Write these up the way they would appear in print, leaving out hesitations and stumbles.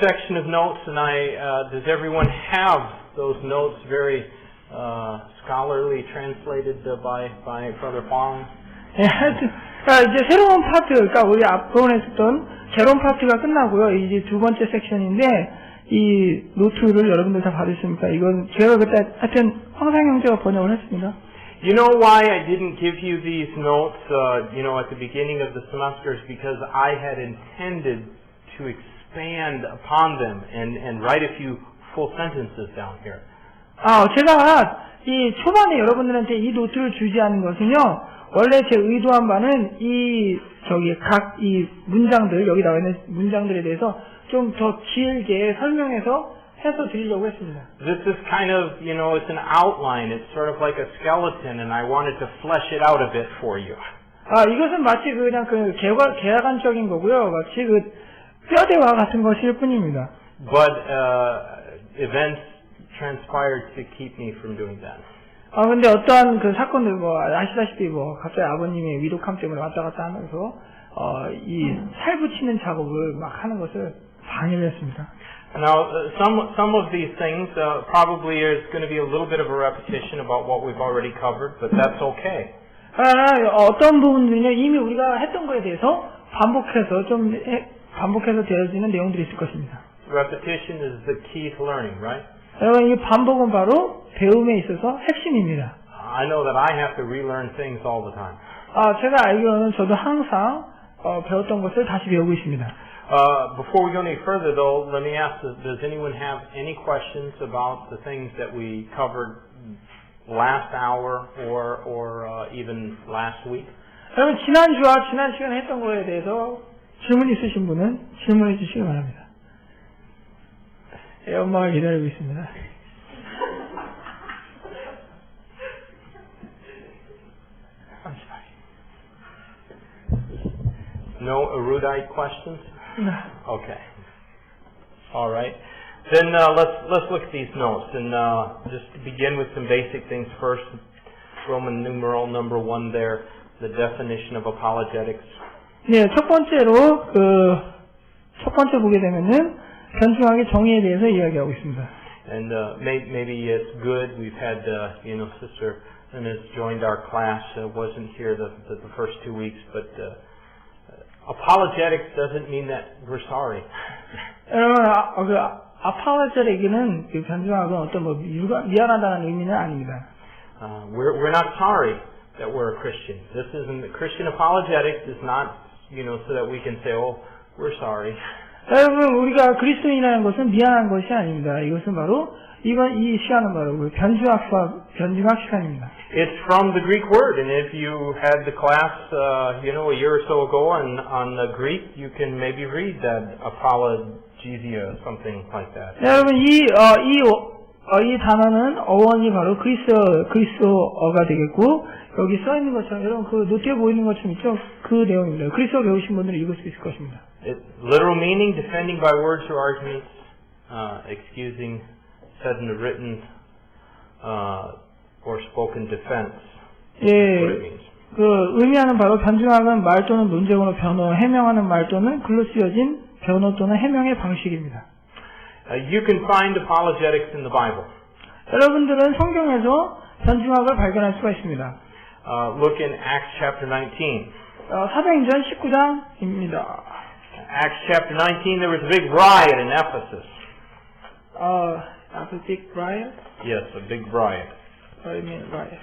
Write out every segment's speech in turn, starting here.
section of notes, and does everyone have those notes very scholarly translated by Brother Huang? 예, 하여튼, 이제 새로운 파트, 그러니까 우리 앞부분에 있었던 개론 파트가 끝나고요. 이제 두 번째 섹션인데, 이 노트를 여러분들 다 받으십니까? 이건 제가 그때 하여튼 황상 형제가 번역을 했습니다. You know why I didn't give you these notes, at the beginning of the semester is because I had intended to expand upon them and write a few full sentences down here. 제가 이 초반에 여러분들한테 이 노트를 주지 않은 것은요, 원래 제 의도한 바는 각 이 문장들, 여기 나와 있는 문장들에 대해서 좀 더 길게 설명해서 해서 드리려고 했습니다. This is kind of, it's an outline. It's sort of like a skeleton, and I wanted to flesh it out a bit for you. 이것은 마치 그냥 개화관적인 거고요. 마치 뼈대화 같은 것일 뿐입니다. But events transpired to keep me from doing that. 근데 어떠한 그 사건들, 아시다시피 갑자기 아버님의 위독함 때문에 왔다 갔다 하면서, 이 살붙이는 작업을 막 하는 것을 방해를 했습니다. Now, some of these things probably is going to be a little bit of a repetition about what we've already covered, but that's okay. 어떤 부분들은요, 이미 우리가 했던 거에 대해서 반복해서 되어지는 내용들이 있을 것입니다. Repetition is the key to learning, right? 여러분, 이 반복은 바로 배움에 있어서 핵심입니다. I know that I have to relearn things all the time. 제가 알기로는 저도 항상 배웠던 것을 다시 배우고 있습니다. Before we go any further, though, let me ask: does anyone have any questions about the things that we covered last hour or even last week? 여러분, 지난주와 지난 시간에 했던 거에 대해서 질문 있으신 분은 질문해 주시기 바랍니다. 엄마가 기다리고 있습니다. No erudite questions? No. Okay. All right. Then let's look at these notes and just to begin with some basic things first. Roman numeral number 1 there, the definition of apologetics. 네, 첫 번째로 첫 번째 보게 되면은 변증학의 정의에 대해서 이야기하고 있습니다. And maybe it's good. We've had Sister has joined our class. Wasn't here the first 2 weeks, but apologetics doesn't mean that we're sorry. 여러분, apologetic는 변증학은 어떤 미안하다는 의미는 아닙니다. We're not sorry that we're a Christian. This isn't the Christian apologetics is not so that we can say, oh, we're sorry. 여러분, 우리가 그리스도인이라는 것은 미안한 것이 아닙니다. 이것은 바로 이 시간은 바로 변증학 시간입니다. It's from the Greek word, and if you had the class, a year or so ago on the Greek, you can maybe read that apologesia, something like that. 여러분, 이 단어는 어원이 바로 그리스어가 되겠고, 여기 써 있는 것처럼 여러분 그 노트에 보이는 것처럼 있죠? 그 내용입니다. 그리스어 배우신 분들은 읽을 수 있을 것입니다. Literal meaning, defending by words or arguments, excusing said and written or spoken defense. 예, 의미하는 바로 변증학은 말 또는 논쟁으로 변호, 해명하는 말 또는 글로 쓰여진 변호 또는 해명의 방식입니다. You can find apologetics in the Bible. 여러분들은 성경에서 변증학을 발견할 수가 있습니다. Look in Acts chapter 19. 사도행전 19장입니다. Acts chapter 19, there was a big riot in Ephesus. A big riot? Yes, a big riot. What do you mean riot?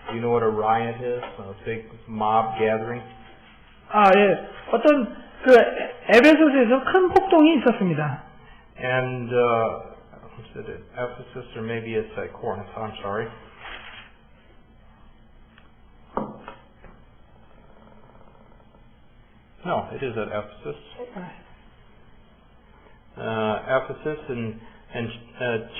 Do you know what a riot is? A big mob gathering? 예. 어떤 에베소서에서 큰 폭동이 있었습니다. And was it at Ephesus or maybe it's at Corinth? I'm sorry. No, it is at Ephesus. Ephesus and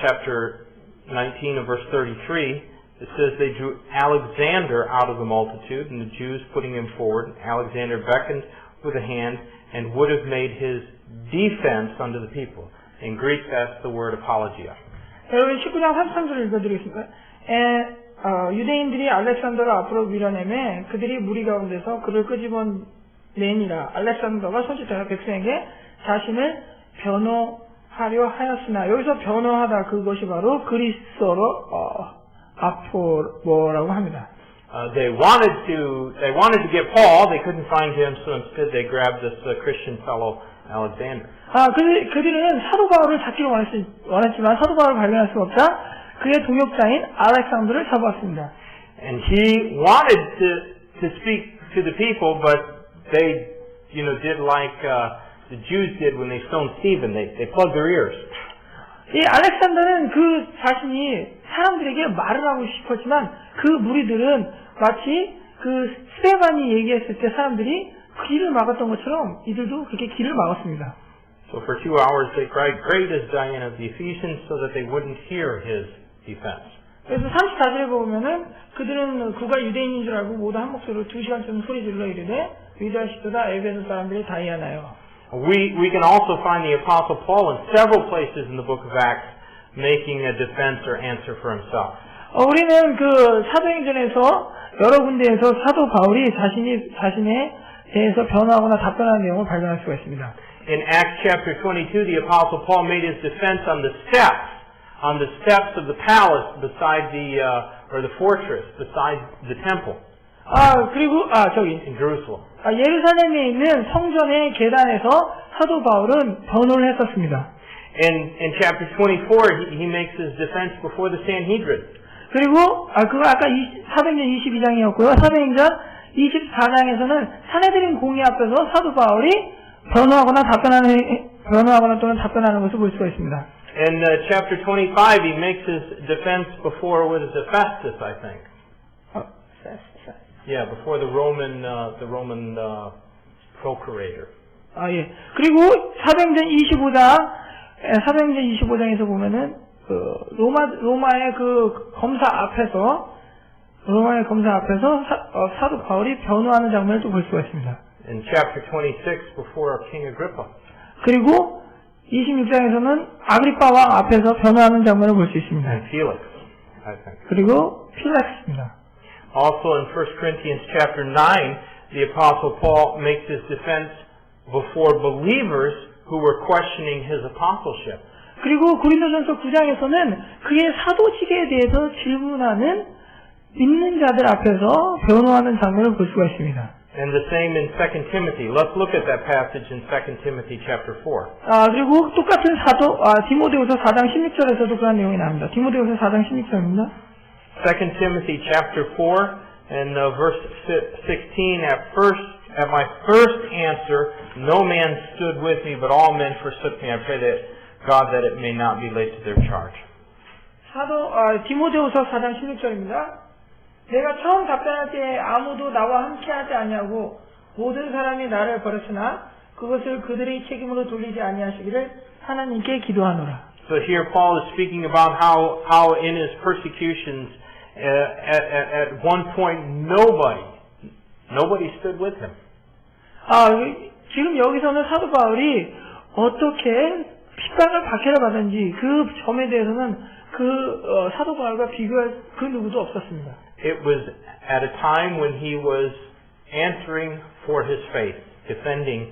chapter 19 of verse 33, it says they drew Alexander out of the multitude, and the Jews putting him forward. Alexander beckoned with a hand and would have made his defense unto the people. In Greek, that's the word apologia. 여러분 19장 33절을 읽어드리겠습니다. 유대인들이 알렉산더를 앞으로 밀어내매 그들이 무리 가운데서 그를 끄집어내니라. 알렉산더가 손짓하여 백성에게 자신을 변호하려 하였으나 여기서 변호하다 그것이 바로 그리스어로 아포로라고 합니다. They wanted to get Paul. They couldn't find him, so instead they grabbed this Christian fellow Alexander. 그들은 사도 바울을 잡기를 원했지만 사도 바울을 발견할 수가 없자 그의 동역자인 알렉산더를 잡았습니다. And he wanted to speak to the people, but they, did like the Jews did when they stoned Stephen. They plugged their ears. 이 알렉산더는 그 자신이 사람들에게 말을 하고 싶었지만 그 무리들은 마치 그 스테반이 얘기했을 때 사람들이 귀를 막았던 것처럼 이들도 그렇게 귀를 막았습니다. So for 2 hours they cried, "Great is Diana of the Ephesians," so that they wouldn't hear his defense. 그래서 34절에 보면은 그들은 그가 유대인인 줄 알고 모두 한 목소리로 2시간쯤 소리 질러 이르되 위대하시도다 에베소 사람들이 다이아나요. We can also find the Apostle Paul in several places in the book of Acts making a defense or answer for himself. 우리는 그 사도행전에서 여러 군데에서 사도 바울이 자신에 대해서 변화하거나 답변하는 내용을 발견할 수가 있습니다. In Acts chapter 22, the Apostle Paul made his defense on the steps of the palace beside the fortress, beside the temple. In Jerusalem. 예루살렘에 있는 성전의 계단에서 사도 바울은 변호를 했었습니다. In chapter 24, he makes his defense before the Sanhedrin. 그리고 그거 아까 사도행전 22장이었고요. 사도행전 24장에서는 사내들인 공의 앞에서 사도 바울이 변호하거나 또는 답변하는 것을 볼 수가 있습니다. In chapter 25, he makes his defense before Festus, I think. Yeah, before the Roman procurator. 예. 그리고 사도행전 25장에서 보면은 로마의 그 검사 앞에서 사도 바울이 변호하는 장면을 또 볼 수가 있습니다. In chapter 26, before King Agrippa. 그리고 26장에서는 아그리파 왕 앞에서 변호하는 장면을 볼 수 있습니다. And Felix, I think. 그리고 필렉스입니다. Also in 1 Corinthians chapter 9, the Apostle Paul makes his defense before believers who were questioning his apostleship. 그리고 고린도전서 9장에서는 그의 사도직에 대해서 질문하는 믿는 자들 앞에서 변호하는 장면을 볼 수가 있습니다. And the same in 2 Timothy. Let's look at that passage in 2 Timothy chapter 4. 그리고 똑같은 디모데후서 4장 16절에서도 그런 내용이 나옵니다. 디모데후서 4장 16절입니다. 2 Timothy chapter 4 and verse 16. At my first answer, no man stood with me, but all men forsook me. I pray that God that it may not be laid to their charge. 디모데후서 4장 16절입니다. 내가 처음 답변할 때 아무도 나와 함께하지 아니하고 모든 사람이 나를 버렸으나 그것을 그들의 책임으로 돌리지 아니하시기를 하나님께 기도하노라. So here Paul is speaking about how in his persecutions at one point nobody stood with him. 지금 여기서는 사도 바울이 어떻게 핍박을 박해를 받은지 그 점에 대해서는 사도 바울과 비교할 그 누구도 없었습니다. It was at a time when he was answering for his faith, defending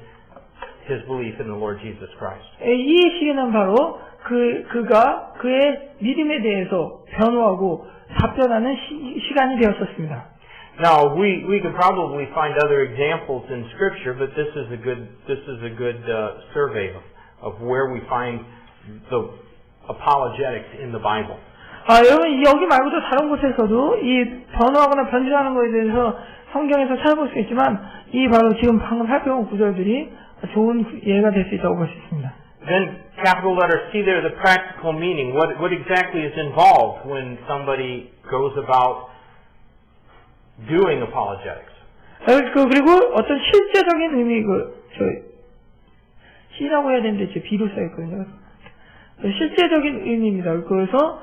his belief in the Lord Jesus Christ. 이 시기는 바로 그가 그의 믿음에 대해서 변호하고 답변하는 시간이 되었었습니다. Now we could probably find other examples in Scripture, but this is a good survey of where we find the apologetics in the Bible. 여러분 여기 말고도 다른 곳에서도 이 변호하거나 변질하는 것에 대해서 성경에서 찾아볼 수 있지만 이 바로 지금 방금 살펴본 구절들이 좋은 예가 될 수 있다고 볼 수 있습니다. Then capital letter C there, the practical meaning. What exactly is involved when somebody goes about doing apologetics? 그리고 어떤 실제적인 의미 C라고 해야 되는데 제 B로 써있거든요. 실제적인 의미입니다. 그래서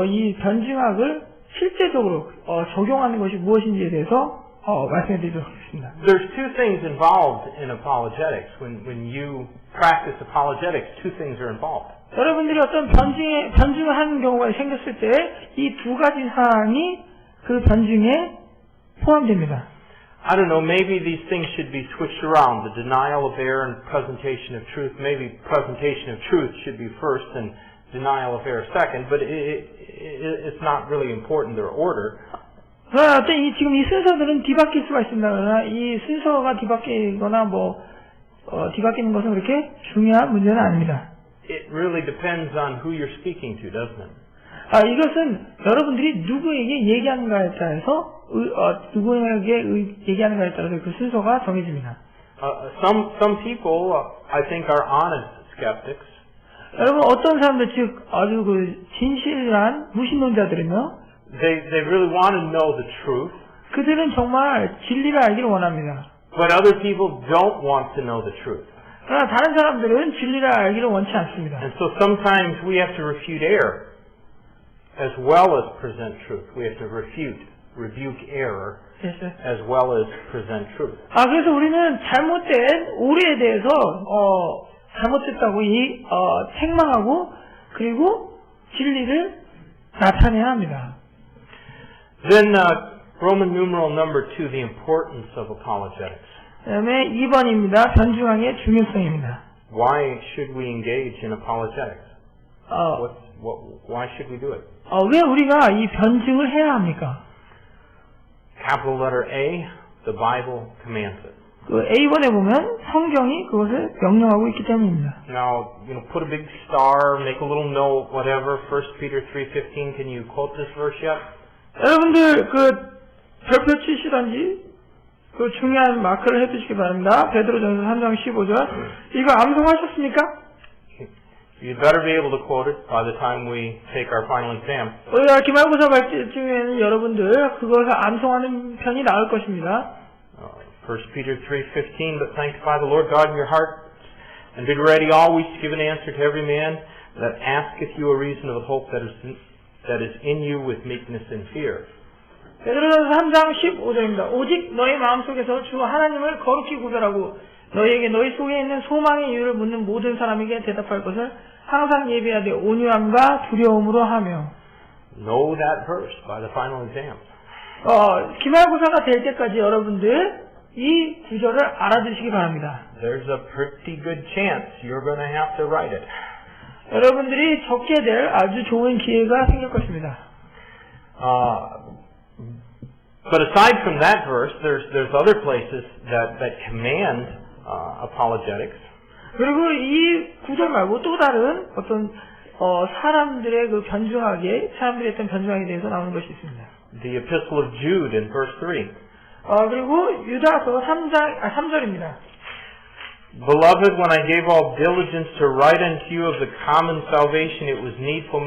이 변증학을 실제적으로 적용하는 것이 무엇인지에 대해서 말씀해드리도록 하겠습니다. There's two things involved in apologetics. When you practice apologetics, two things are involved. 여러분들이 어떤 변증을 하는 경우가 생겼을 때 이 두 가지 사항이 그 변증에 포함됩니다. I don't know, maybe these things should be switched around. The denial of error and presentation of truth. Maybe presentation of truth should be first and denial of error second, but it's not really important, their order. 그러나 지금 이 순서들은 뒤바뀔 수가 있습니다. 그러나 이 순서가 뒤바뀌거나 뒤바뀌는 것은 그렇게 중요한 문제는 아닙니다. It really depends on who you're speaking to, doesn't it? 이것은 여러분들이 누구에게 얘기하는가에 따라서 얘기하는가에 따라서 그 순서가 정해집니다. Some people, I think, are honest skeptics. 여러분 어떤 사람들 즉 아주 진실한 무신론자들은요. They really want to know the truth. 그들은 정말 진리를 알기를 원합니다. But other people don't want to know the truth. 그러나 다른 사람들은 진리를 알기를 원치 않습니다. And so sometimes we have to refute error as well as present truth. We have to rebuke error as well as present truth. 그래서 우리는 잘못된 오류에 대해서 잘못됐다고 책망하고 그리고 진리를 나타내야 합니다. Then Roman numeral number 2, the importance of apologetics. 그다음에 2번입니다. 변증왕의 중요성입니다. Why should we engage in apologetics? Why should we do it? 왜 우리가 이 변증을 해야 합니까? Capital letter A, the Bible commands it. A번에 보면 성경이 그것을 명령하고 있기 때문입니다. Now, put a big star, make a little note, whatever. 1 Peter 3:15. Can you quote this verse yet? 여러분들 별표 치시던지 중요한 마크를 해주시기 바랍니다. 베드로전서 3장 15절. 이거 암송하셨습니까? You'd better be able to quote it by the time we take our final exam. 우리가 기말고사 갈 때쯤에는 여러분들 그것을 암송하는 편이 나을 것입니다. 1 Peter 3:15. But sanctify the Lord God in your heart, and be ready always to give an answer to every man that asketh you a reason of the hope that is in you with meekness and fear. 베드로전서 3장 15절입니다. 오직 너희 마음속에서 주 하나님을 거룩히 구별하고 너희에게 너희 속에 있는 소망의 이유를 묻는 모든 사람에게 대답할 것을 항상 예비하되 온유함과 두려움으로 하며. Know that verse by the final exam. 기말고사가 될 때까지 여러분들 이 구절을 알아두시기 바랍니다. There's a pretty good chance you're going to have to write it. 여러분들이 적게 될 아주 좋은 기회가 생길 것입니다. But aside from that verse, there's other places that command apologetics. 그리고 이 구절 말고 또 다른 어떤 사람들의 사람들이 했던 변증하게 대해서 나오는 것이 있습니다. The Epistle of Jude in verse 3. 그리고 유다서 3절입니다. Beloved, when I gave all diligence to write unto you of the common salvation, it was needful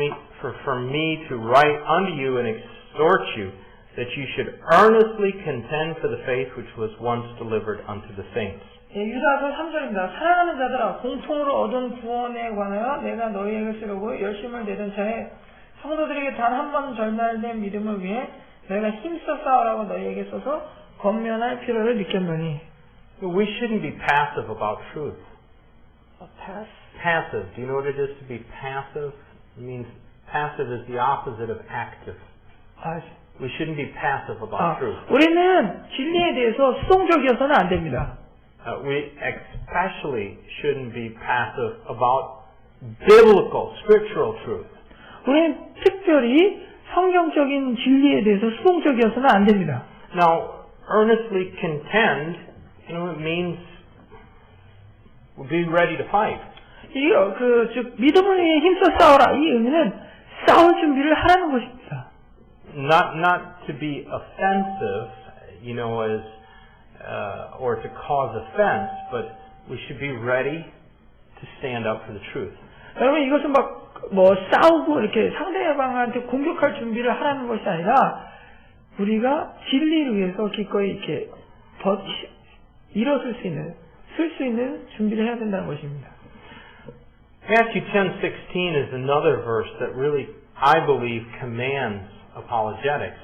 for me to write unto you and exhort you that you should earnestly contend for the faith which was once delivered unto the saints. 유다서 3절입니다. 사랑하는 자들아, 공통으로 얻은 구원에 관하여 내가 너희에게 쓰려고 열심을 내던 차에 성도들에게 단 한 번 전달된 믿음을 위해 내가 힘써 싸우라고 너희에게 써서 권면할 필요를 느꼈노니. We shouldn't be passive about truth. Passive. Do you know what it is to be passive? It means passive is the opposite of active. We shouldn't be passive about truth. 우리는 진리에 대해서 수동적이어서는 안 됩니다. We especially shouldn't be passive about biblical, scriptural truth. 우리는 특별히 성경적인 진리에 대해서 수동적이어서는 안 됩니다. Now, earnestly contend, it means be ready to fight. 즉 믿음을 위해 힘써 싸워라. 이 의미는 싸울 준비를 하라는 것입니다. Not to be offensive, as or to cause offense, but we should be ready to stand up for the truth. 여러분 이것은 싸우고 이렇게 상대방한테 공격할 준비를 하라는 것이 아니라 우리가 진리를 위해서 기꺼이 이렇게 일어설 수 있는, 쓸 수 있는 준비를 해야 된다는 것입니다. Matthew 10:16 is another verse that really, I believe, commands apologetics.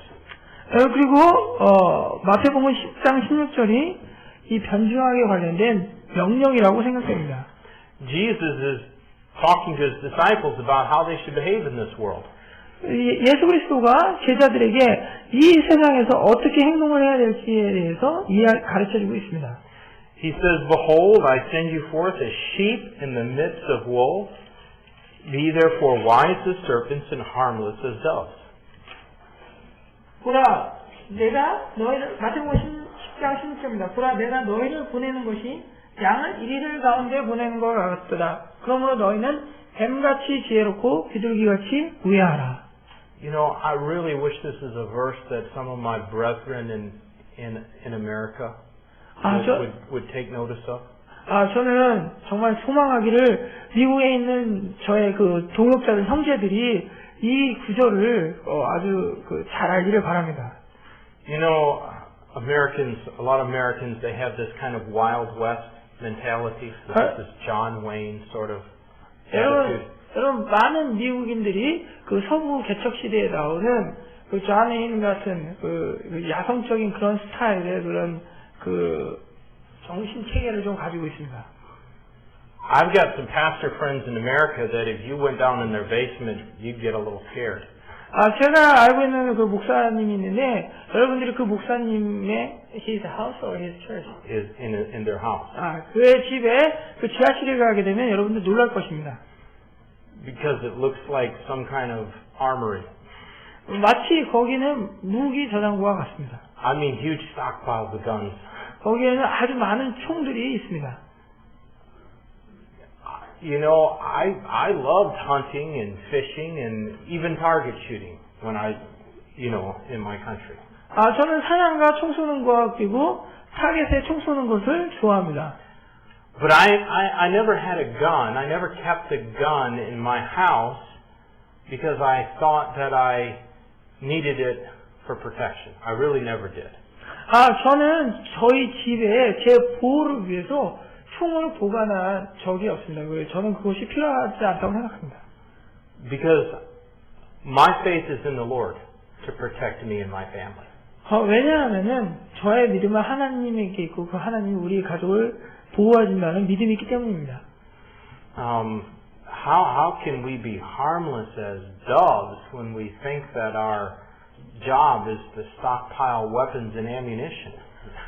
그리고 마태복음 10장 16절이 이 변증하게 관련된 명령이라고 생각됩니다. Jesus is talking to his disciples about how they should behave in this world. 예수 그리스도가 제자들에게 이 세상에서 어떻게 행동을 해야 될지에 대해서 가르쳐주고 있습니다. He says, Behold, I send you forth as sheep in the midst of wolves. Be therefore wise as serpents and harmless as doves. 보라, 내가 너희를, 마태복음 10장 16절입니다. 보라, 내가 너희를 보내는 것이 양을 이리들 가운데 보내는 것 같도다. 그러므로 너희는 뱀같이 지혜롭고 비둘기같이 무해하라. You know, I really wish this is a verse that some of my brethren in America would take notice of. 저는 정말 소망하기를 미국에 있는 저의 그 동역자들, 형제들이 이 구절을 아주 잘 알기를 바랍니다. You know, Americans, a lot of Americans, they have this kind of Wild West mentality. This John Wayne sort of attitude. 여러분, 많은 미국인들이 그 서부 개척 시대에 나오는 그 존 웨인 같은 그 야성적인 그런 스타일의 그런 그 정신 체계를 좀 가지고 있습니다. I've got some pastor friends in America that if you went down in their basement, you'd get a little scared. 제가 알고 있는 그 목사님이 있는데 여러분들이 그 목사님의 his house or his church is in their house. 그의 집에 그 지하실에 가게 되면 여러분들 놀랄 것입니다. Because it looks like some kind of armory. 마치 거기는 무기 저장고와 같습니다. I mean, huge stockpiles of guns. 거기에는 아주 많은 총들이 있습니다. You know, I loved hunting and fishing and even target shooting when in my country. 저는 사냥과 총 쏘는 것 그리고 타겟에 총 쏘는 것을 좋아합니다. But I never had a gun. I never kept a gun in my house because I thought that I needed it for protection. I really never did. 저는 저희 집에 제 보호를 위해서 총을 보관한 적이 없습니다. 저는 그것이 필요하지 않다고 생각합니다. Because my faith is in the Lord to protect me and my family. 왜냐하면은 저의 믿음은 하나님에게 있고 그 하나님이 우리 가족을 보호하신다는 믿음이 있기 때문입니다. How can we be harmless as doves when we think that our job is to stockpile weapons and ammunition?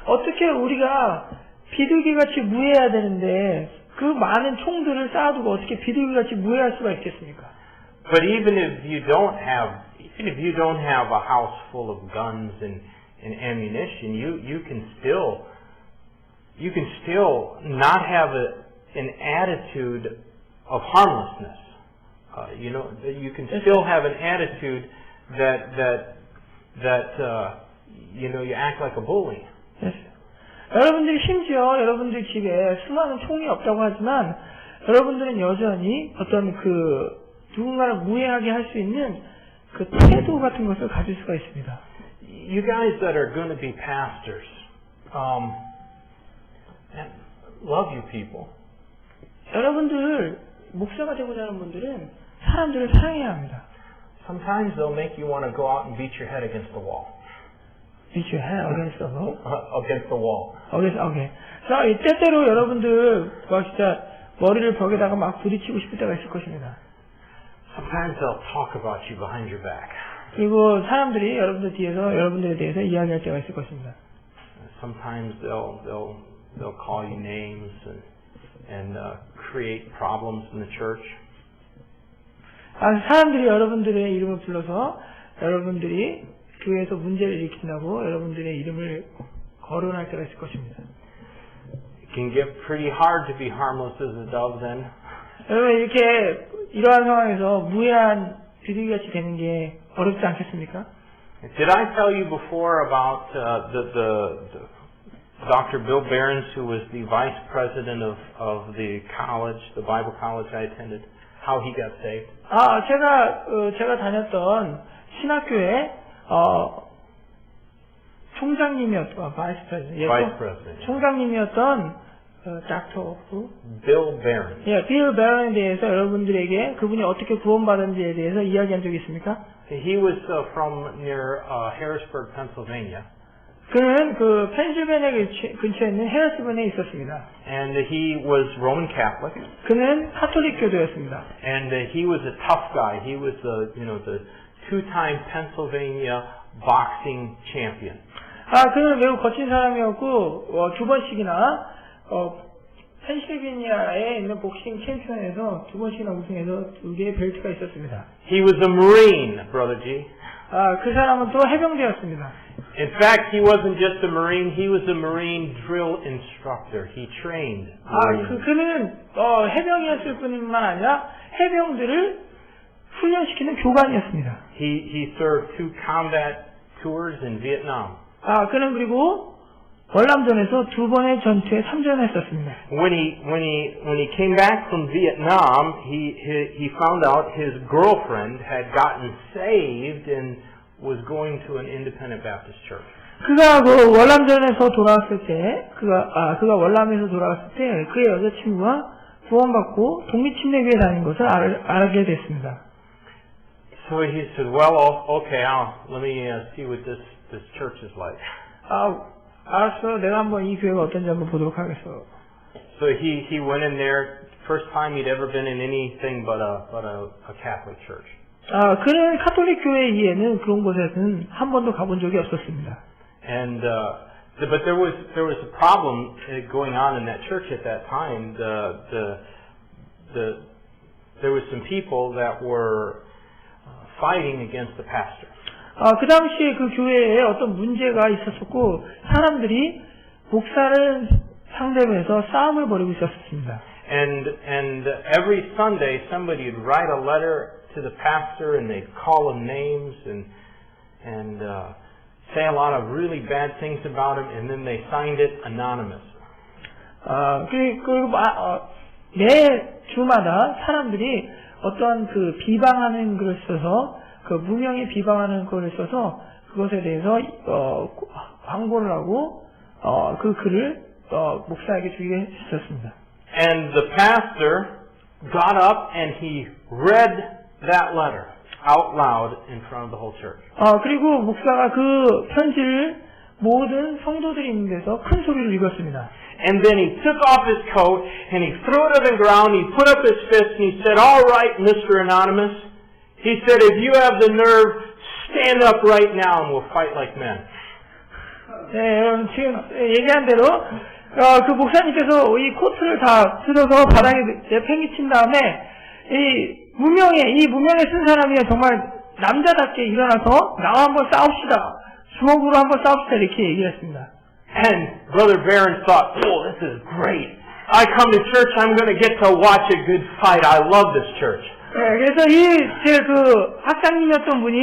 어떻게 우리가 비둘기같이 무해해야 되는데 그 많은 총들을 쌓아두고 어떻게 비둘기같이 무해할 수가 있겠습니까? But even if you don't have a house full of guns and ammunition, you can still not have an attitude of harmlessness. You can still have an attitude that you act like a bully. Yes. 여러분들이 심지어 여러분들 집에 수많은 총이 없다고 하지만 여러분들은 여전히 어떤 누군가를 무해하게 할 수 있는 그 태도 같은 것을 가질 수가 있습니다. You guys that are going to be pastors, love you people. 여러분들 목사가 되고자 하는 분들은 사람들을 사랑해야 합니다. Sometimes they'll make you want to go out and beat your head against the wall. Beat your head against the wall? Against the wall. Okay. 자, 때때로 여러분들 진짜 머리를 벽에다가 막 부딪히고 싶을 때가 있을 것입니다. Sometimes they'll talk about you behind your back. 그리고 사람들이 여러분들 뒤에서 여러분들에 대해서 이야기할 때가 있을 것입니다. Sometimes they'll call you names and create problems in the church. 사람들이 여러분들의 이름을 불러서 여러분들이 교회에서 문제를 일으킨다고 여러분들의 이름을 거론할 때가 있을 것입니다. It can get pretty hard to be harmless as a dove then. 여러분 이렇게 이러한 상황에서 무해한 비둘기같이 되는 게 어렵지 않겠습니까? Did I tell you before about the Dr. Bill Behrens, who was the vice president of the college, the Bible college I attended, how he got saved? 제가 다녔던 신학교에 총장님이었던 vice president. 총장님이었던 Dr. who? Bill Behrens. Bill Behrens에 대해서 여러분들에게 그분이 어떻게 구원받은지에 대해서 이야기한 적이 있습니까? He was from near Harrisburg, Pennsylvania. 그는 펜실베니아 근처에 있는 해리스번에 있었습니다. And he was Roman Catholic. 그는 카톨릭 교도였습니다. And he was a tough guy. He was the two-time Pennsylvania boxing champion. 그는 매우 거친 사람이었고, 2번씩이나, 펜실베니아에 있는 복싱 챔피언에서 2번씩이나 우승해서 2개의 벨트가 있었습니다. He was a Marine, Brother G. 그 사람은 또 해병대였습니다. In fact, he wasn't just a Marine, he was a Marine drill instructor. He trained Marines. 그는, 해병이었을 뿐만 아니라 해병들을 훈련시키는 교관이었습니다. He served 2 combat tours in Vietnam. 그는 그리고 월남전에서 2번의 전투에 참전했었습니다. When he came back from Vietnam, he found out his girlfriend had gotten saved and was going to an independent Baptist church. 그가 그 월남전에서 돌아왔을 때, 그가 월남에서 돌아왔을 때 그의 여자친구가 구원받고 독립침례교회 다닌 것을 알게 됐습니다. So he said, "Well, okay, let me see what this church is like." 알았어. 내가 한번 이 교회가 어떤지 한번 보도록 하겠어. So he went in there. First time he'd ever been in anything but a Catholic church. 그는 카톨릭 교회 이외에는 그런 곳에는 한 번도 가본 적이 없었습니다. And but there was a problem going on in that church at that time. There was some people that were fighting against the pastor. 그 당시에 그 교회에 어떤 문제가 있었었고 사람들이 목사를 상대로 해서 싸움을 벌이고 있었습니다. And every Sunday somebody would write a letter to the pastor and they'd call him names and say a lot of really bad things about him and then they signed it anonymous. 그리고 매 주마다 사람들이 어떠한 그 비방하는 글을 써서 그 무명히 비방하는 글을 써서 그것에 대해서 광고를 하고 그 글을 목사에게 주게 했었습니다. And the pastor got up and he read that letter out loud in front of the whole church. 그리고 목사가 그 편지를 모든 성도들이 있는 데서 큰 소리로 읽었습니다. And then he took off his coat and he threw it on the ground. He put up his fist and he said, "All right, Mr. Anonymous." He said, "If you have the nerve, stand up right now and we'll fight like men." 네, 여러분 지금 얘기한 대로 그 목사님께서 이 코트를 다 뜯어서 바닥에 내팽개친 다음에 이 무명에 쓴 사람이 정말 남자답게 일어나서 나와 한번 싸웁시다. 주먹으로 한번 싸웁시다 이렇게 얘기를 했습니다. And Brother Barron thought, "Oh, this is great. I come to church, I'm going to get to watch a good fight. I love this church." 네, 그래서 제 그 학장님이었던 분이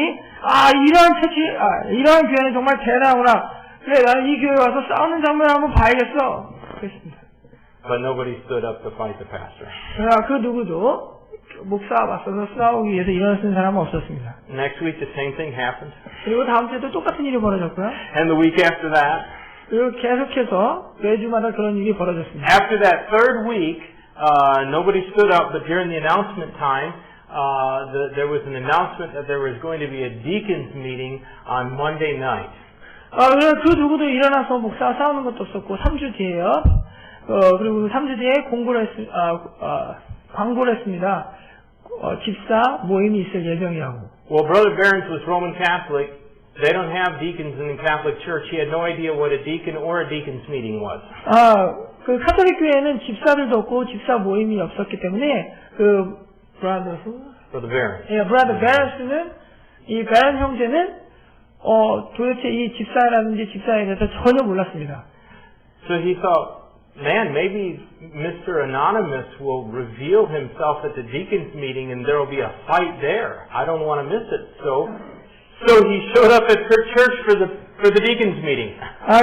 이러한 교회는 정말 대단하구나. 그래, 나는 이 교회 와서 싸우는 장면을 한번 봐야겠어. 그랬습니다. But nobody stood up to fight the pastor. 그 누구도 목사와 맞서서 싸우기 위해서 일어나는 사람은 없었습니다. Next week the same thing happened. 그리고 다음 주에도 똑같은 일이 벌어졌고요. And the week after that. 그리고 계속해서 매주마다 그런 일이 벌어졌습니다. After that third week, nobody stood up, but during the announcement time, there was an announcement that there was going to be a deacons meeting on Monday night. 그 누구도 일어나서 목사와 싸우는 것도 없었고 3주 뒤에요. 그리고 3주 뒤에 광고를 했습니다. 집사 모임이 있을 예정이라고. Well, Brother Barons was Roman Catholic. They don't have deacons in the Catholic Church. He had no idea what a deacon or a deacons meeting was. 그 카톨릭 교회는 집사들도 없고 집사 모임이 없었기 때문에 Brother Barons. 예, Brother Barons는 이 베런 형제는 도대체 이 집사라든지 집사에 대해서 전혀 몰랐습니다. So he thought, man, maybe Mr. Anonymous will reveal himself at the deacons meeting and there will be a fight there. I don't want to miss it. So he showed up at church for the deacons meeting.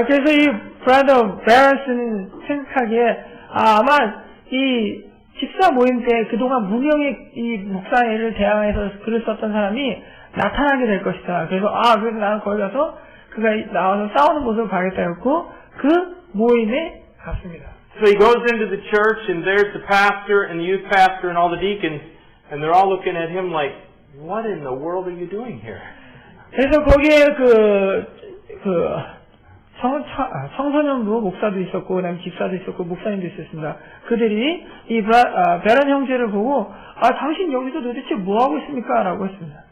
그래서 이 Brother Barons는 생각하기에 아마 이 집사 모임 때 그동안 무명의 이 목사를 대항해서 글을 썼던 사람이 나타나게 될 것이다. 그래서 그래서 나는 거기 가서 그가 나와서 싸우는 모습을 봐야겠다 했고 그 모임에 갔습니다. So he goes into the church and there's the pastor and the youth pastor and all the deacons and they're all looking at him like, what in the world are you doing here? 그래서 거기에 청소년부 목사도 있었고, 그다음에 집사도 있었고, 목사님도 있었습니다. 그들이 이 베런 형제를 보고, 당신 여기서 도대체 뭐 하고 있습니까? 라고 했습니다.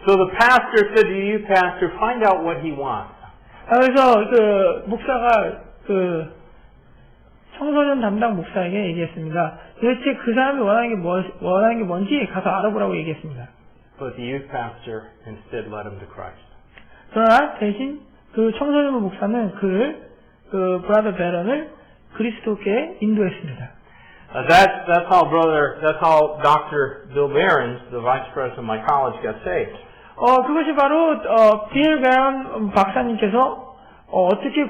So the pastor said to you, pastor, find out what he wants. 그래서 그 목사가 그 청소년 담당 목사에게 얘기했습니다. 도대체 그 사람이 원하는 게 뭔지 가서 알아보라고 얘기했습니다. But the youth pastor instead led him to Christ. 그러나 대신 그 청소년 목사는 그 브라더 베런을 그리스도께 인도했습니다. That's how Dr. Bill Behrens, the vice president of my college, got saved. 그것이 바로 빌 베런 박사님께서 어떻게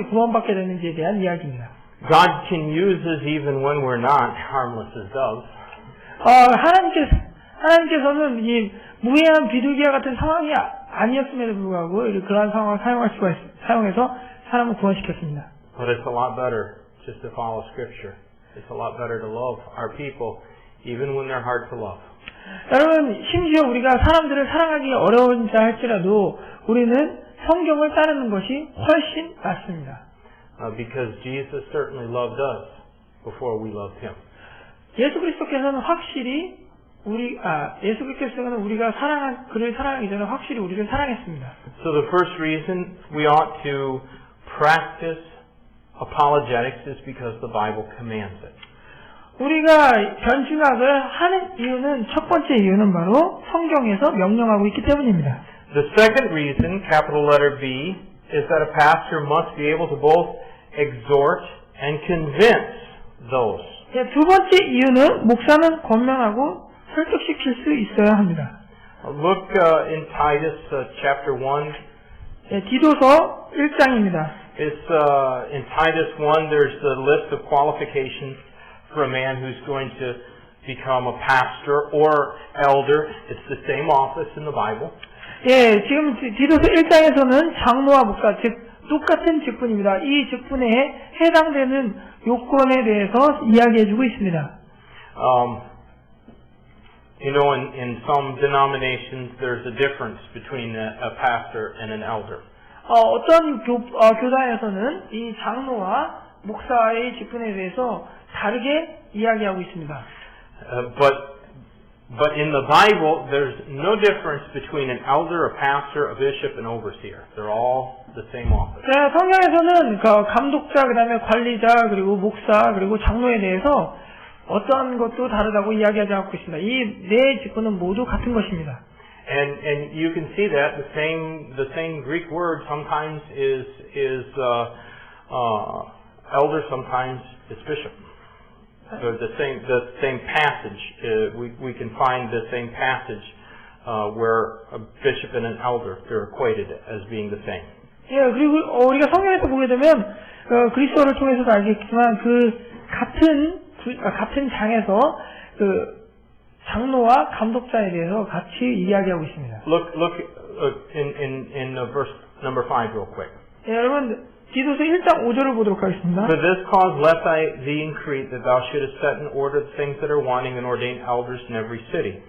구원받게 됐는지에 대한 이야기입니다. God can use us even when we're not harmless as doves. 하나님께서는 이 무해한 비둘기와 같은 상황이 아니었음에도 불구하고 그러한 상황을 사용해서 사람을 구원시켰습니다. But it's a lot better just to follow Scripture. It's a lot better to love our people even when they're hard to love. 여러분, 심지어 우리가 사람들을 사랑하기 어려운자 할지라도 우리는 성경을 따르는 것이 훨씬 낫습니다. Because Jesus certainly loved us before we loved Him. 예수 그리스도께서는 우리가 그를 사랑하기 전에 확실히 우리를 사랑했습니다. So the first reason we ought to practice apologetics is because the Bible commands it. 우리가 변증학을 하는 이유는 첫 번째 이유는 바로 성경에서 명령하고 있기 때문입니다. The second reason, capital letter B, is that a pastor must be able to both exhort and convince those. 두 번째 이유는 목사는 권면하고 설득시킬 수 있어야 합니다. Look in Titus chapter 1. 디도서 1장입니다. It's in Titus 1 there's a list of qualifications for a man who's going to become a pastor or elder. It's the same office in the Bible. 지금 디도서 1장에서는 장로와 목사, 즉 똑같은 직분입니다. 이 직분에 해당되는 요건에 대해서 이야기해주고 있습니다. You know, in some denominations there's a difference between a pastor and an elder. 어떤 교단에서는 이 장로와 목사의 직분에 대해서 다르게 이야기하고 있습니다. But in the Bible, there's no difference between an elder, a pastor, a bishop, and overseer. They're all the same office. 성경에서는 감독자, 그다음에 관리자, 그리고 목사, 그리고 장로에 대해서 어떤 것도 다르다고 이야기하지 않고 있습니다. 이 네 직분은 모두 같은 것입니다. And you can see that the same Greek word sometimes is elder, sometimes is bishop. So the same passage, we can find the same passage where a bishop and an elder, they're equated as being the same. 그리고 우리가 성경에서 보게 되면 그리스도를 통해서도 알겠지만 같은 장에서 장로와 감독자에 대해서 같이 이야기하고 있습니다. Look in verse number 5 real quick. 여러분 디도서 1장 5절을 보도록 하겠습니다. For this cause let thee in Crete that thou shouldest set in order the things that are wanting and ordain elders in every city.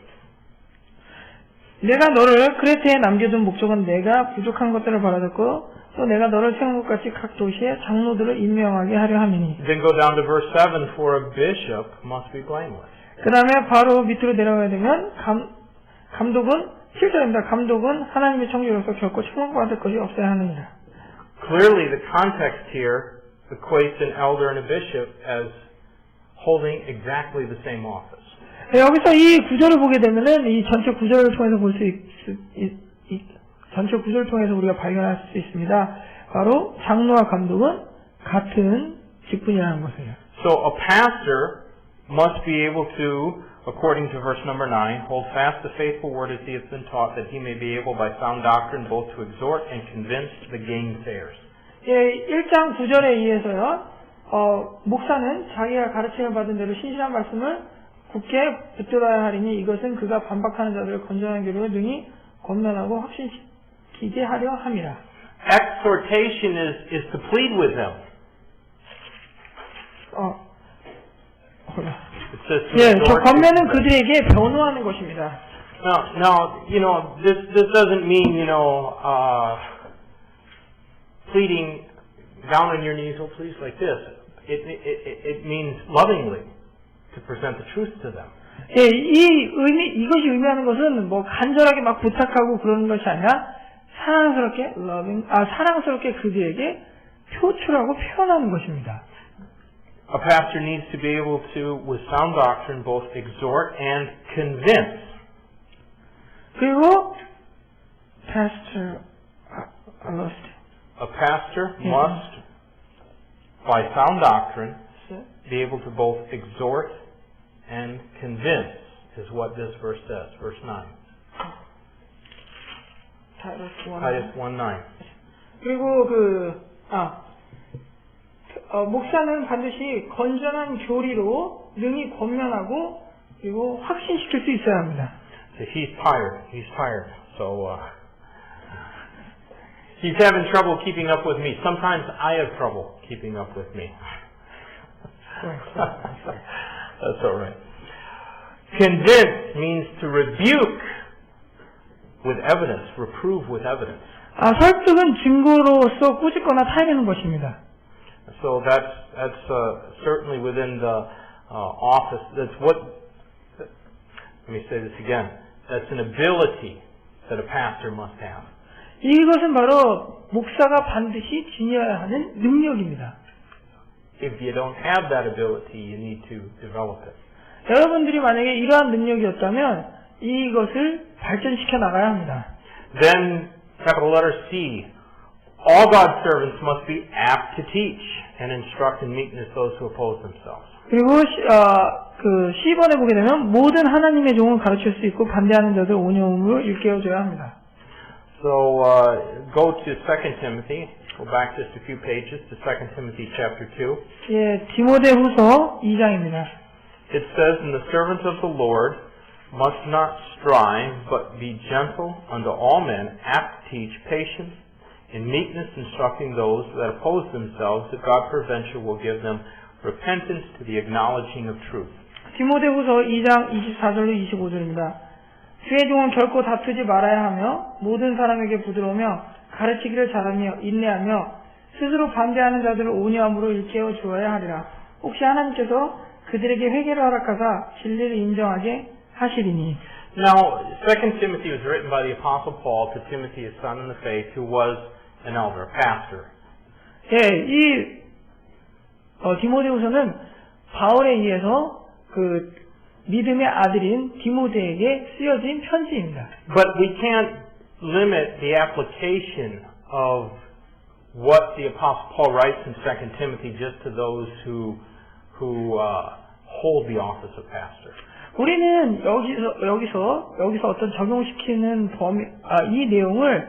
내가 너를 크레테에 남겨둔 목적은 내가 부족한 것들을 바라듣고 또 내가 너를 세운 것 같이 각 도시에 장로들을 임명하게 하려 함이니. Then go down to verse 7. For a bishop must be blameless. 그 다음에 바로 밑으로 내려가야 되면 감독은 7절입니다. 감독은 하나님의 청지로서 결코 책망받을 것이 없어야 하느니라. Clearly, the context here equates an elder and a bishop as holding exactly the same office. 여기서 이 구절을 보게 되면은 이 전체 구절을 통해서 전체 구절을 통해서 우리가 발견할 수 있습니다. 바로 장로와 감독은 같은 직분이라는 것이에요. So a pastor must be able to, according to verse number 9, hold fast the faithful word as he has been taught, that he may be able by sound doctrine both to exhort and convince the gainsayers. 1장 9절에 의해서요. 목사는 자기가 가르침을 받은 대로 신실한 말씀을 굳게 붙들어야 하리니 이것은 그가 반박하는 자들을 건전한 교류를 능히 권면하고 확신시키게 하려 함이라. Exhortation is to plead with them. 저 권면은 그들에게 변호하는 것입니다. Now, you know, this doesn't mean, pleading down on your knees, oh please, like this. It means lovingly to present the truth to them. 예, 이것이 의미하는 것은 뭐 간절하게 막 부탁하고 그러는 것이 아니라 사랑스럽게 그들에게 표출하고 표현하는 것입니다. A pastor needs to be able to, with sound doctrine, both exhort and convince. 그리고 pastor, I lost. A pastor must, by sound doctrine, be able to both exhort and convince, is what this verse says, verse 9. Titus 1:9. 그리고 목사는 반드시 건전한 교리로 능히 권면하고 그리고 확신시킬 수 있어야 합니다. So he's tired. So he's having trouble keeping up with me. Sometimes I have trouble keeping up with me. That's all right. Convince means to rebuke with evidence, reprove with evidence. 설득은 증거로서 꾸짖거나 타이르는 것입니다. So that's certainly within the office. That's what. Let me say this again. That's an ability that a pastor must have. 이것은 바로 목사가 반드시 지녀야 하는 능력입니다. If you don't have that ability, you need to develop it. 여러분들이 만약에 이러한 능력이었다면 이것을 발전시켜 나가야 합니다. Then, capital letter C, all God's servants must be apt to teach and instruct in meekness those who oppose themselves. 그리고 C번에 보게 되면 모든 하나님의 종을 가르칠 수 있고 반대하는 자들 온유함으로 일깨워줘야 합니다. So, go to 2 Timothy. Go back just a few pages to 2 Timothy chapter 2. 예, 디모데후서 2장입니다. It says, "And the servant of the Lord must not strive, but be gentle unto all men, apt to teach, patient, in meekness instructing those that oppose themselves, that God peradventure will give them repentance to the acknowledging of truth." 디모데후서 2장 24절로 25절입니다. 주의 종은 결코 다투지 말아야 하며 모든 사람에게 부드러우며 가르치기를 잘하며 인내하며 스스로 반대하는 자들을 온유함으로 일깨워 주어야 하리라. 혹시 하나님께서 그들에게 회개를 허락하사 진리를 인정하게 하시리니. Now, 2 Timothy was written by the Apostle Paul to Timothy, his son in the faith, who was an elder, a pastor. 예, 디모데후서는 바울에 의해서 믿음의 아들인 디모데에게 쓰여진 편지입니다. But we can't limit the application of what the Apostle Paul writes in 2 Timothy just to those who hold the office of pastor. 우리는 여기서 어떤 적용시키는 이 내용을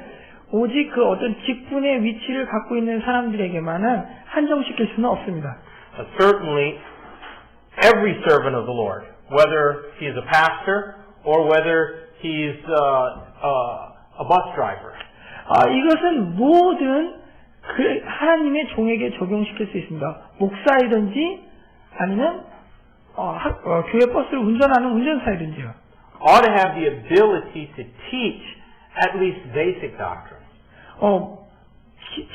오직 그 어떤 직분의 위치를 갖고 있는 사람들에게만은 한정시킬 수는 없습니다. Certainly, every servant of the Lord, whether he is a pastor or whether he is a bus driver. 이것은 모든 하나님의 종에게 적용시킬 수 있습니다. 목사이든지 아니면 교회 버스를 운전하는 운전사이든지요. Ought to have the ability to teach at least basic doctrine.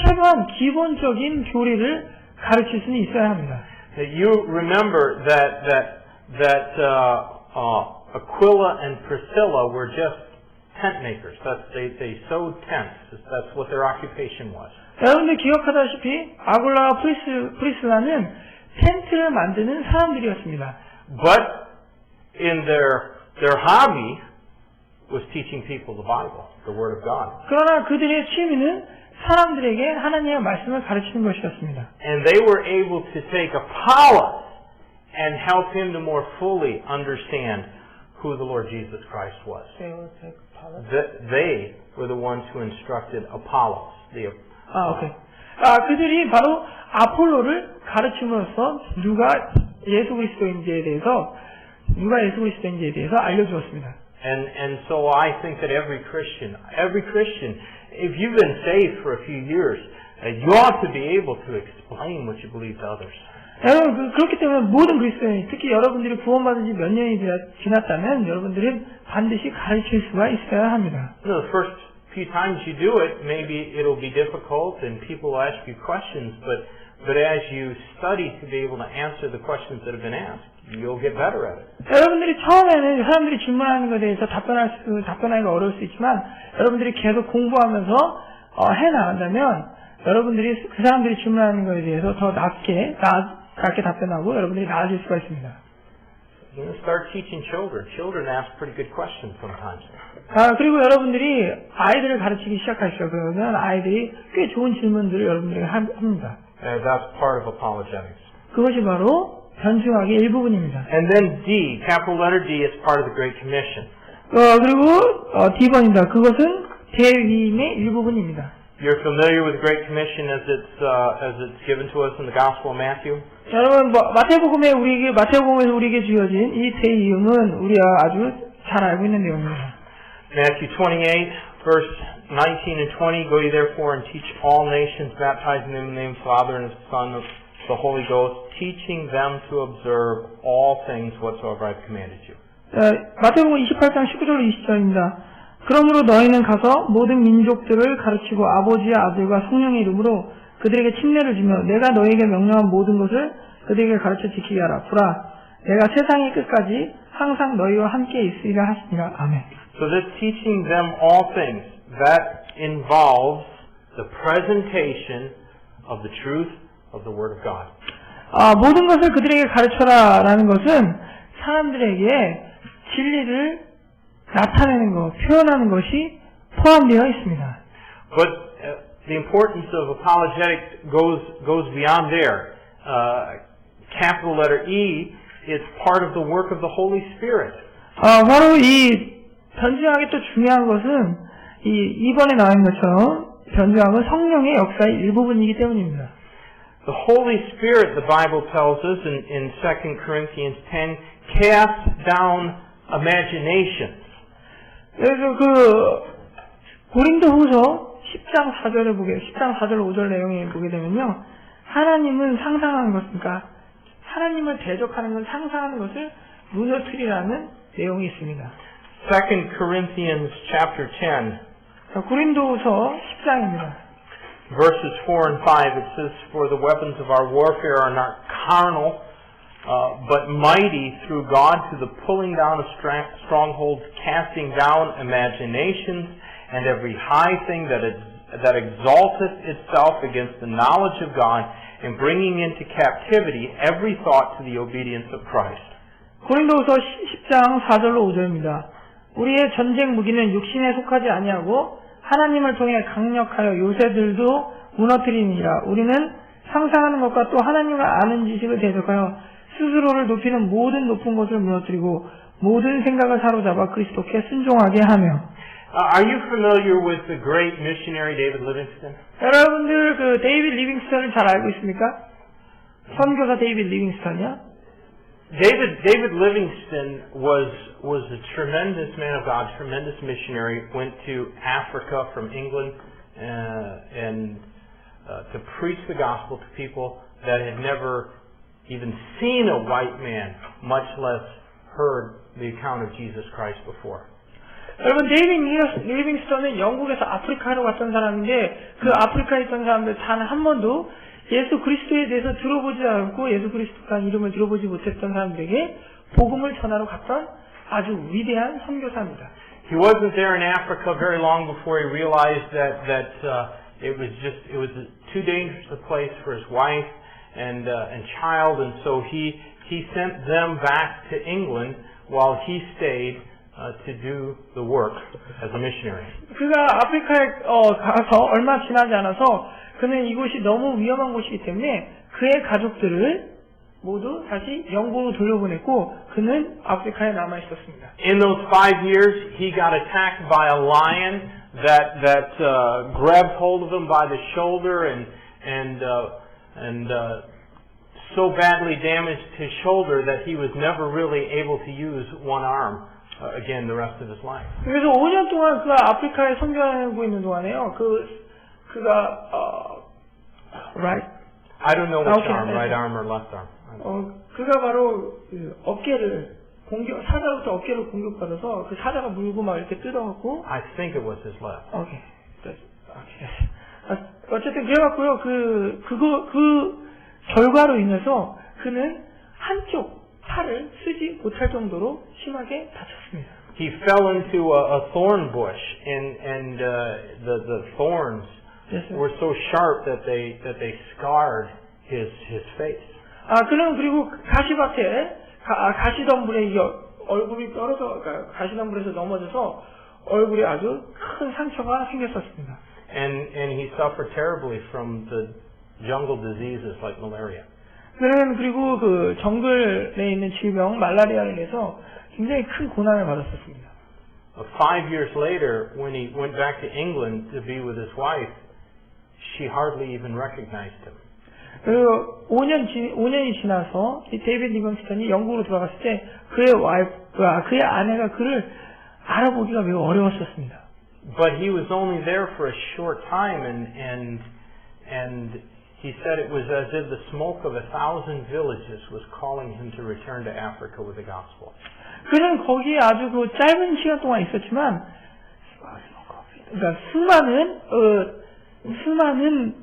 최소한 기본적인 교리를 가르칠 수는 있어야 합니다. You remember that Aquila and Priscilla were just tent makers. They sewed tents. That's what their occupation was. 여러분들 기억하다시피 아굴라와 프리스라는 텐트를 만드는 사람들이었습니다. But in their hobby was teaching people the Bible, the Word of God. 그러나 그들의 취미는 사람들에게 하나님의 말씀을 가르치는 것이었습니다. And they were able to take Apollos and help him to more fully understand who the Lord Jesus Christ was. They were the ones who instructed Apollos. 그들이 바로 아폴로를 가르침으로써 누가 예수 그리스도인지에 대해서 알려주었습니다. And so I think that every Christian, if you've been saved for a few years, you ought to be able to explain what you believe to others. 여러분, 그렇기 때문에 모든 그리스도인, 특히 여러분들이 구원받은 지 몇 년이 지났다면 여러분들은 반드시 가르칠 수가 있어야 합니다. The first few times you do it, maybe it'll be difficult and people will ask you questions, but but as you study to be able to answer the questions that have been asked, you'll get better at it. 여러분들이 처음에는 사람들이 질문하는 것에 대해서 답변하기가 어려울 수 있지만 여러분들이 계속 공부하면서 해 나간다면 여러분들이 그 사람들이 질문하는 것에 대해서 더 낮게 답변하고 여러분들이 나아질 수가 있습니다. You know, start teaching children. Children ask pretty good questions sometimes. 그리고 여러분들이 아이들을 가르치기 시작하시죠. 그러면 아이들이 꽤 좋은 질문들을 여러분들에게 합니다. That's part of apologetics. 그것이 바로 변증학의 일부분입니다. And then D, capital letter D, is part of the Great Commission. 그리고 D번입니다. 그것은 대위임의 일부분입니다. You're familiar with the Great Commission as it's given to us in the Gospel of Matthew? 여러분, 마태복음에서 우리에게 주어진 이 대위임은 우리가 아주 잘 알고 있는 내용입니다. Matthew 28, verse 19 and 20, Go ye therefore and teach all nations, baptizing them in the name of the Father and of the Son and of the Holy Ghost, teaching them to observe all things whatsoever I've commanded you. 마태복음 28장 19절 20절입니다. 그러므로 너희는 가서 모든 민족들을 가르치고 아버지와 아들과 성령의 이름으로 그들에게 침례를 주며 내가 너희에게 명령한 모든 것을 그들에게 가르쳐 지키게 하라. 보라, 내가 세상의 끝까지 항상 너희와 함께 있으리라 하시니라. 아멘. So this teaching them all things, that involves the presentation of the truth of the Word of God. 모든 것을 그들에게 가르쳐라라는 것은 사람들에게 진리를 나타내는 것, 표현하는 것이 포함되어 있습니다. But the importance of apologetics goes beyond there. Capital letter E is part of the work of the Holy Spirit. 바로 이 변증학의 또 중요한 것은 이번에 나온 것처럼 변증학은 성령의 역사의 일부분이기 때문입니다. The Holy Spirit, the Bible tells us in 2 Corinthians 10, casts down imaginations. 그래서 고린도후서 10장 4절 5절 내용에 보게 되면요. 하나님은 상상하는 것, 그러니까 하나님을 대적하는 건 상상하는 것을 무너뜨리라는 내용이 있습니다. 2 Corinthians chapter 10, 고린도후서 10장입니다. verses 4 and 5, it says, For the weapons of our warfare are not carnal, but mighty through God to the pulling down of strongholds, casting down imaginations, and every high thing that exalteth itself against the knowledge of God, and bringing into captivity every thought to the obedience of Christ. 고린도후서 10장 4절로 5절입니다. 우리의 전쟁 무기는 육신에 속하지 아니하고 하나님을 통해 강력하여 요새들도 무너뜨리니라. 우리는 상상하는 것과 또 하나님을 아는 지식을 대적하여 스스로를 높이는 모든 높은 것을 무너뜨리고 모든 생각을 사로잡아 그리스도께 순종하게 하며. Are you familiar with the great missionary David Livingstone? 여러분들 그 데이빗 리빙스턴을 잘 알고 있습니까? 선교사 데이빗 리빙스턴이요? David Livingstone was a tremendous man of God, tremendous missionary. Went to Africa from England and to preach the gospel to people that had never even seen a white man, much less heard the account of Jesus Christ before. 여러분 데이빗 리빙스턴은 영국에서 아프리카로 갔던 사람인데 그 아프리카에 있던 사람들 단 한 번도 예수 그리스도에 대해서 들어보지 않고 예수 그리스도라는 이름을 들어보지 못했던 사람들에게 복음을 전하러 갔던 아주 위대한 선교사입니다. He wasn't there in Africa very long before he realized that it was too dangerous a place for his wife and child, and so he sent them back to England while he stayed to do the work as a missionary. 그가 아프리카에 가서 얼마 지나지 않아서 그는 이곳이 너무 위험한 곳이기 때문에 그의 가족들을 모두 다시 영국으로 돌려보냈고 그는 아프리카에 남아 있었습니다. In those 5 years, he got attacked by a lion that grabbed hold of him by the shoulder and so badly damaged his shoulder that he was never really able to use one arm again the rest of his life. 그래서 5년 동안 그가 아프리카에 선교하고 있는 동안에요. 그가 right? I don't know which arm, right arm or left arm. 그가 바로 어깨를 사자부터 어깨를 공격받아서 그 사자가 물고 막 이렇게 뜯어갖고. I think it was his left. Okay. 어쨌든 그래갖고요. 그 결과로 인해서 그는 한쪽 팔을 쓰지 못할 정도로 심하게 다쳤습니다. He fell into a thorn bush, and the thorns 그래서 were so sharp that they scarred his face. 그는 그리고 가시밭에 가시덤불에 얼굴이 떨어져 가시덤불에서 넘어져서 얼굴에 아주 큰 상처가 생겼었습니다. And he suffered terribly from the jungle diseases like malaria. 그는 그리고 그 정글에 있는 질병 말라리아로 인해서 굉장히 큰 고난을 받았었습니다. 5 years later, when he went back to England to be with his wife, she hardly even recognized him. 그리고 5년이 지나서 이 데이비드 리빙스턴이 영국으로 돌아갔을 때 그의 아내가 그를 알아보기가 매우 어려웠었습니다. But he was only there for a short time, and he said it was as if the smoke of 1,000 villages was calling him to return to Africa with the gospel. 그는 거기에 아주 그 짧은 시간 동안 있었지만, 그러니까 수많은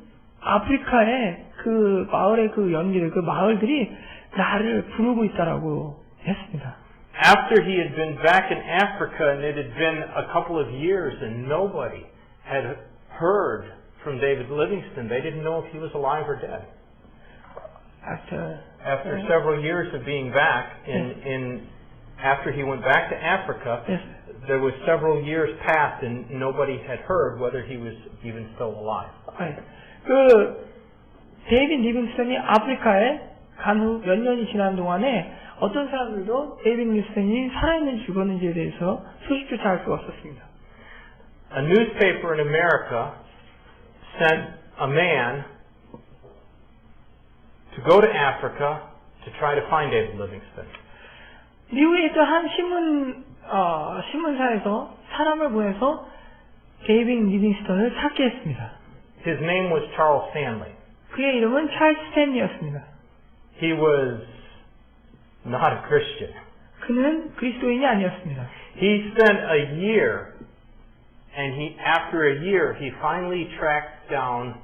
아프리카의 그 마을의 그 연기들, 그 마을들이 나를 부르고 있다라고 했습니다. After he had been back in Africa, and it had been a couple of years, and nobody had heard from David Livingstone, they didn't know if he was alive or dead. After several years of being back after he went back to Africa, yes. there was several years passed, and nobody had heard whether he was even still alive. 그 데이비드 리빙스턴이 아프리카에 간 후 몇 년이 지난 동안에 어떤 사람들도 데이비드 리빙스턴이 살아있는지 죽었는지에 대해서 소식조차 알 수가 없었습니다. A newspaper in America sent a man to go to Africa to try to find David Livingstone. 미국에 있던 한 신문사에서 사람을 보내서 데이비드 리빙스턴을 찾게 했습니다. His name was Charles Stanley. 그의 이름은 찰스 스탠리였습니다. He was not a Christian. 그는 그리스도인이 아니었습니다. He spent a year, and after a year, he finally tracked down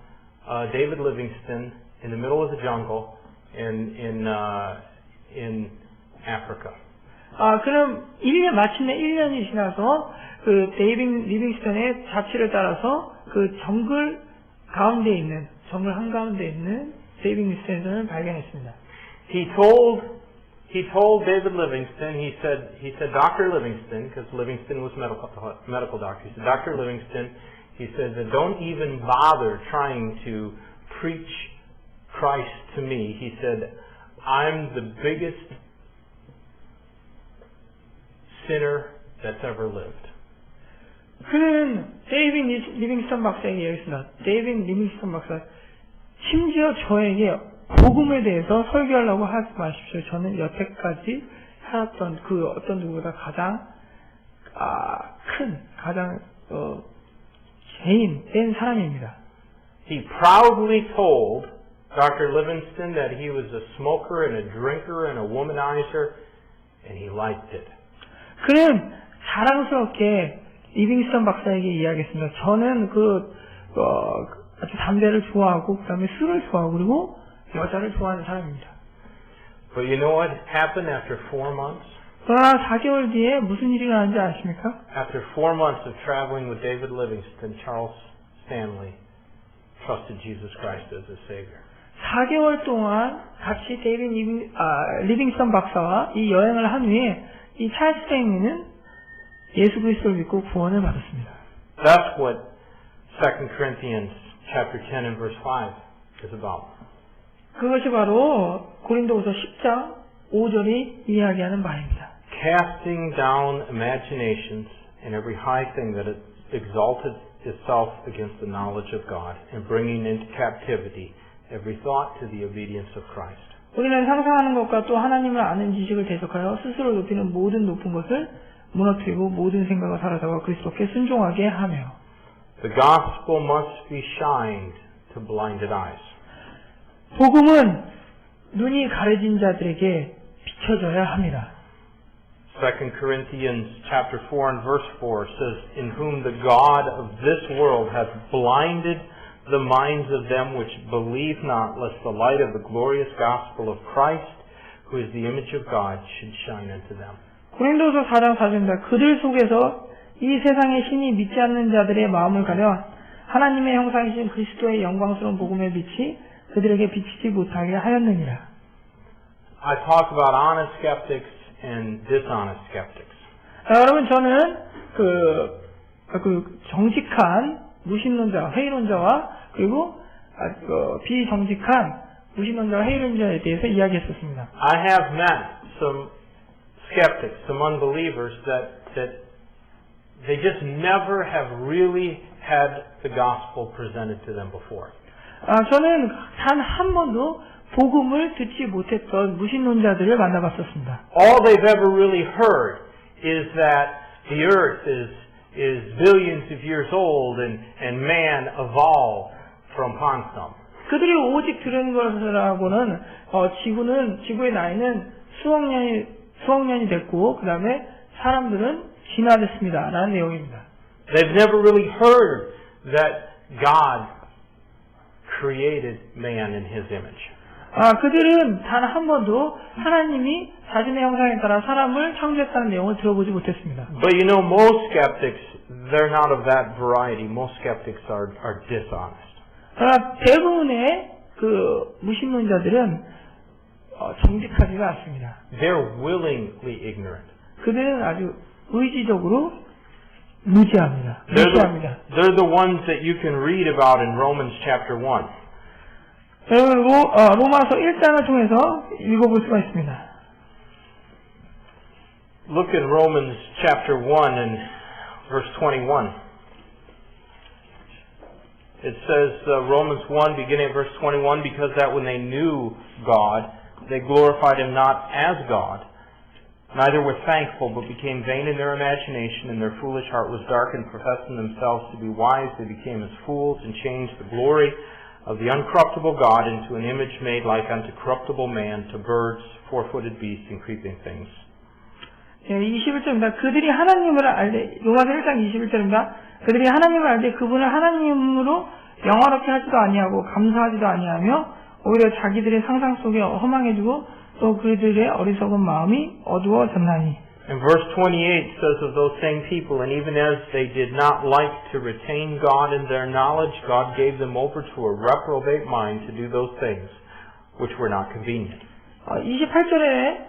David Livingstone in the middle of the jungle in Africa. 그럼 마침내 1년이 지나서 그 데이비드 리빙스턴의 자취를 따라서 그 정글 한가운데 있는 데이비드 리빙스턴을 발견했습니다. He told David Livingstone, he said, Dr. Livingstone, because Livingstone was medical doctor, he said, Dr. Livingstone, he said, don't even bother trying to preach Christ to me. He said, I'm the biggest sinner that's ever lived. 그는 데이비드 리빙스턴 박사에게 얘기했습니다. 데이비드 리빙스턴 박사, 심지어 저에게 복음에 대해서 설교하려고 하지 마십시오. 저는 여태까지 살았던 그 어떤 누구보다 가장 죄인된 사람입니다. He proudly told Dr. Livingstone that he was a smoker and a drinker and a womanizer, and he liked it. 그는 자랑스럽게 리빙스턴 박사에게 이야기했습니다. 저는 아주 담배를 좋아하고 그다음에 술을 좋아하고 그리고 여자를 좋아하는 사람입니다. But you know what happened after 4 months? 그러나 4개월 뒤에 무슨 일이 일어났는지 아십니까? After 4 months of traveling with David Livingstone, Charles Stanley trusted Jesus Christ as his Savior. 4개월 동안 같이 데이비드 리빙스턴 박사와 이 여행을 한 후에 이 찰스 스탠리는 예수 그리스도를 믿고 구원을 받았습니다. That's what 2 Corinthians chapter 10 and verse 5 is about. 그것이 바로 고린도후서 10장 5절이 이야기하는 바입니다. Casting down imaginations and every high thing that exalted itself against the knowledge of God, and bringing into captivity every thought to the obedience of Christ. 우리는 상상하는 것과 또 하나님을 아는 지식을 대적하여 스스로 높이는 모든 높은 것을 무너뜨리고 모든 생각을 사로잡아 그리스도께 순종하게 하며. The gospel must be shined to blinded eyes. 복음은 눈이 가려진 자들에게 비춰져야 합니다. 2 Corinthians chapter 4 and verse 4 says, In whom the God of this world hath blinded the minds of them which believe not, lest the light of the glorious gospel of Christ, who is the image of God, should shine unto them. 고린도서 4장 4절입니다. 그들 속에서 이 세상의 신이 믿지 않는 자들의 마음을 가려 하나님의 형상이신 그리스도의 영광스러운 복음의 빛이 그들에게 비치지 못하게 하였느니라. I talk about honest skeptics and dishonest skeptics. 자, 여러분 저는 그 정직한 무신론자, 회의론자와 그리고 비정직한 무신론자와 회의론자에 대해서 이야기했었습니다. I have met some skeptics, some unbelievers that they just never have really had the gospel presented to them before. 저는 단 한 번도 복음을 듣지 못했던 무신론자들을 만나봤었습니다. All they've ever really heard is that the earth is billions of years old and man evolved from Ponsum. 그들이 오직 들은 것이라고는 지구의 나이는 수억 년이 됐고 그 다음에 사람들은 진화됐습니다. 라는 내용입니다. They've never really heard that God created man in His image. 그들은 단 한 번도 하나님이 자신의 형상에 따라 사람을 창조했다는 내용을 들어보지 못했습니다. But you know, most skeptics, they're not of that variety. Most skeptics are dishonest. 그러나 대부분의 그 무신론자들은 정직하지가 않습니다. They're willingly ignorant. 그들은 아주 의지적으로 무지합니다. They're the ones that you can read about in Romans chapter 1. 여러분 로마서 1장을 통해서 읽어볼 수가 있습니다. Look at Romans chapter 1 and verse 21. It says, Romans 1 beginning at verse 21, because that when they knew God, they glorified Him not as God, neither were thankful, but became vain in their imagination, and their foolish heart was darkened, professing themselves to be wise, they became as fools, and changed the glory of the uncorruptible God into an image made like unto corruptible man, to birds, four-footed beasts, and creeping things. 21절입니다. 그들이 하나님을 알되, 로마서 1장 21절입니다. 그들이 하나님을 알되 그분을 하나님으로 영화롭게 하지도 아니하고 감사하지도 아니하며 오히려 자기들의 상상 속에 허망해지고 또 그들의 어리석은 마음이 어두워졌나니. And verse 28 says of those same people, and even as they did not like to retain God in their knowledge, God gave them over to a reprobate mind to do those things which were not convenient. 28절에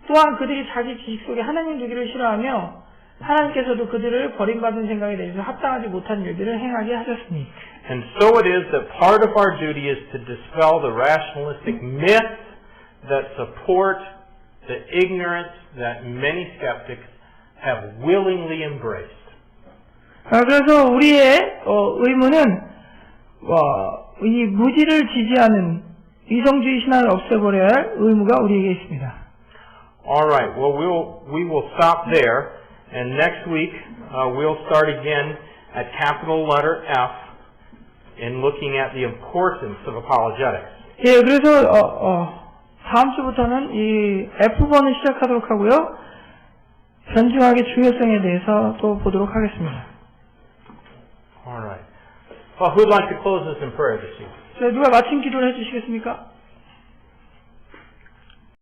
또한 그들이 자기 지식 속에 하나님 두기를 싫어하며 하나님께서도 그들을 버림받은 생각에 대해서 합당하지 못한 일들을 행하게 하셨으니. And so it is that part of our duty is to dispel the rationalistic myths that support the ignorance that many skeptics have willingly embraced. 그래서 우리의 의무는 이 무지를 지지하는 이성주의 신앙을 없애버려야 할 의무가 우리에게 있습니다. All right. Well, we will stop there, and next week we'll start again at capital letter F in looking at the importance of apologetics. 예, 그래서 다음 주부터는 이 F번을 시작하도록 하고요. 변증학의 중요성에 대해서 또 보도록 하겠습니다. All right. Well, who'd like to close this in prayer this evening? 누가 마침 기도를 해주시겠습니까?